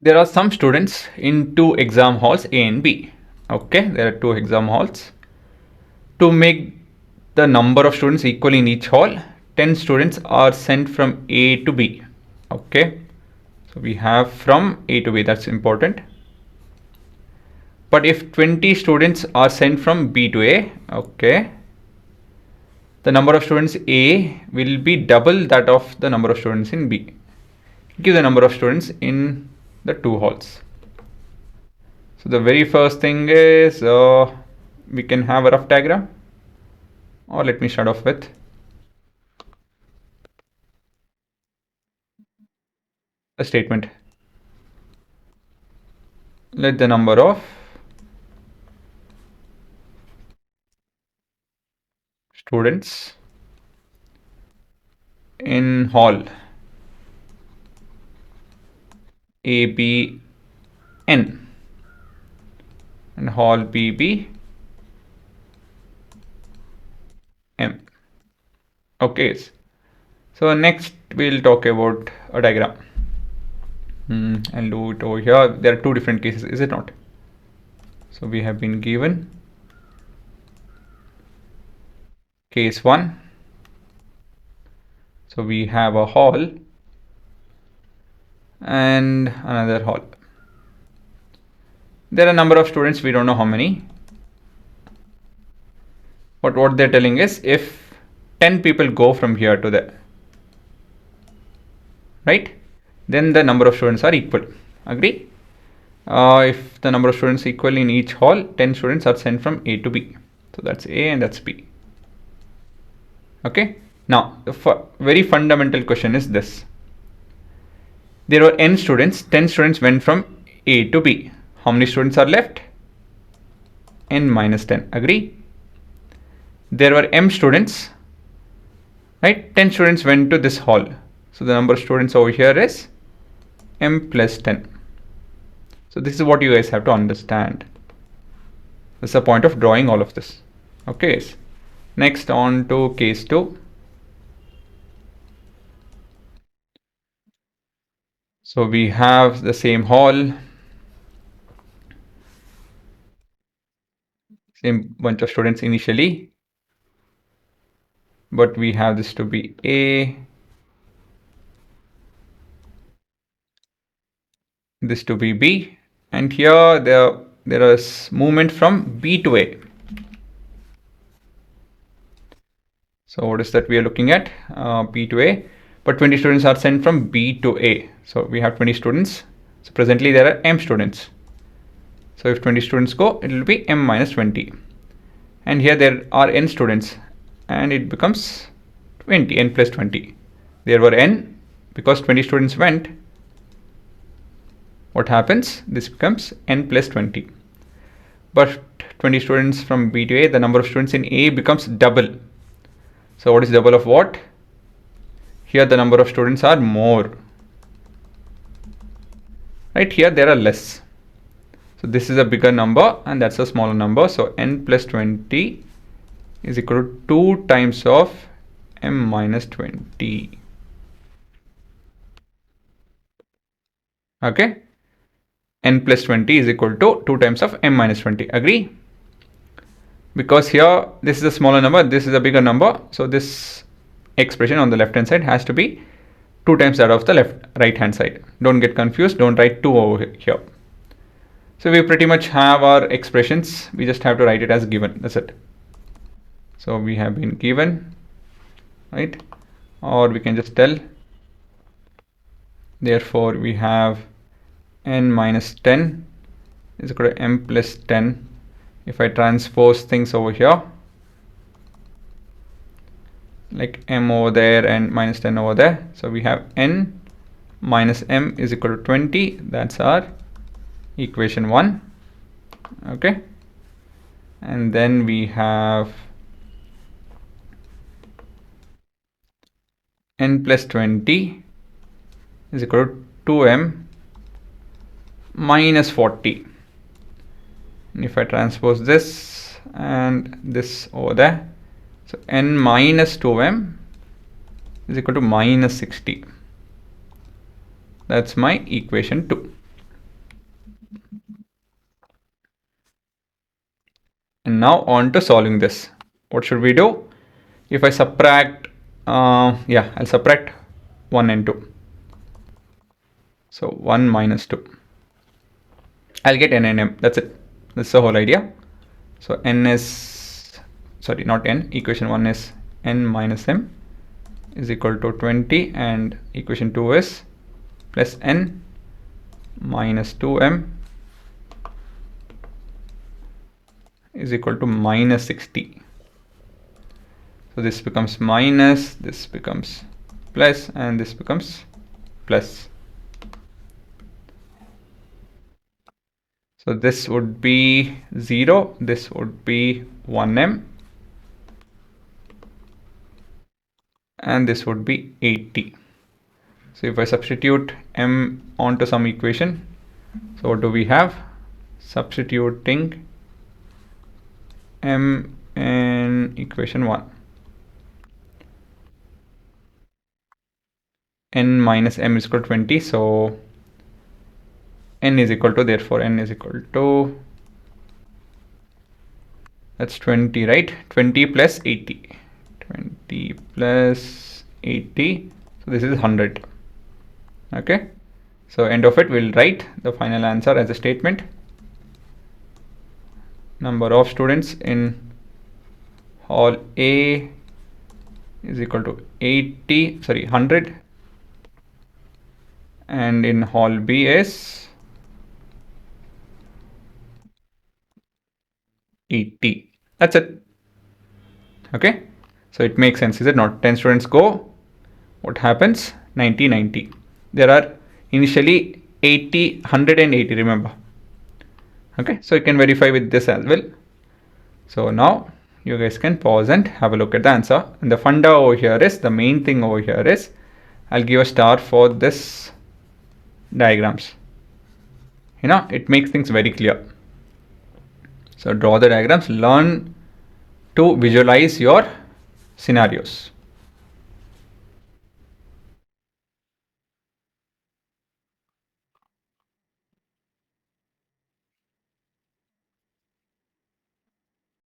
there are some students in two exam halls, A and B. Okay, there are two exam halls. To make the number of students equal in each hall, 10 students are sent from A to B. Okay, so we have from A to B, that's important. But if 20 students are sent from B to A, okay, the number of students A will be double that of the number of students in B. Give the number of students in the two halls. So the very first thing is we can have a rough diagram, or let me start off with a statement. Let the number of students in hall A be n and hall B be m. Okay, so next we'll talk about a diagram. I'll do it over here. There are two different cases, is it not? So we have been given case 1. So we have a hall and another hall. There are a number of students, we don't know how many. But what they're telling is if 10 people go from here to there, right, then the number of students are equal. Agree? If the number of students equal in each hall, 10 students are sent from A to B. So that's A and that's B. Okay. Now, the very fundamental question is this. There were n students, 10 students went from A to B. How many students are left? N minus 10. Agree? There were m students, right? 10 students went to this hall. So the number of students over here is m plus 10. So this is what you guys have to understand. That's the point of drawing all of this. Okay. Next on to case 2. So we have the same hall, same bunch of students initially, but we have this to be A, this to be B, and here there is movement from B to A. So what is that we are looking at? B to A, but 20 students are sent from B to A. So we have 20 students. So presently there are m students. So if 20 students go, it will be m minus 20. And here there are n students, and it becomes 20, n plus 20. There were n, because 20 students went, what happens? This becomes n plus 20. But 20 students from B to A, the number of students in A becomes double. So what is double of what? Here the number of students are more. Right, here there are less. So this is a bigger number and that's a smaller number. So n plus 20 is equal to 2 times of m minus 20. Okay. N plus 20 is equal to 2 times of m minus 20. Agree? Because here this is a smaller number, this is a bigger number. So this expression on the left hand side has to be 2 times that of the right hand side. Don't get confused. Don't write 2 over here. So we pretty much have our expressions. We just have to write it as given. That's it. So we have been given, right? Or we can just tell. Therefore, we have n minus 10 is equal to m plus 10. If I transpose things over here, like m over there and minus 10 over there. So we have n minus m is equal to 20. That's our equation 1. Okay. And then we have n plus 20 is equal to 2m minus 40. And if I transpose this and this over there, so n minus 2m is equal to minus 60. That's my equation 2. And now on to solving this. What should we do? If I subtract, I'll subtract 1 and 2. So 1 minus 2. I'll get n and m. That's it. That's the whole idea. So n is, sorry, not n. Equation 1 is n minus m is equal to 20, and equation 2 is plus n minus 2m is equal to minus 60. So this becomes minus, this becomes plus, and this becomes plus. So this would be 0, this would be 1m, and this would be 80. So if I substitute m onto some equation, so what do we have? Substituting m in equation 1. N minus m is equal to 20, so n is equal to, therefore n is equal to, that's 20, right? 20 plus 80. 20 plus 80, so this is 100. Okay, so end of it, we'll write the final answer as a statement. Number of students in hall A is equal to 100, and in hall B is 80. That's it. Okay, so it makes sense, is it not? 10 students go, what happens? 90, 90. There are initially 80, 100 and 80, remember. Okay, so you can verify with this as well. So now you guys can pause and have a look at the answer. And the funda over here is, the main thing over here is, I'll give a star for this diagrams. You know, it makes things very clear. So draw the diagrams, learn to visualize your scenarios.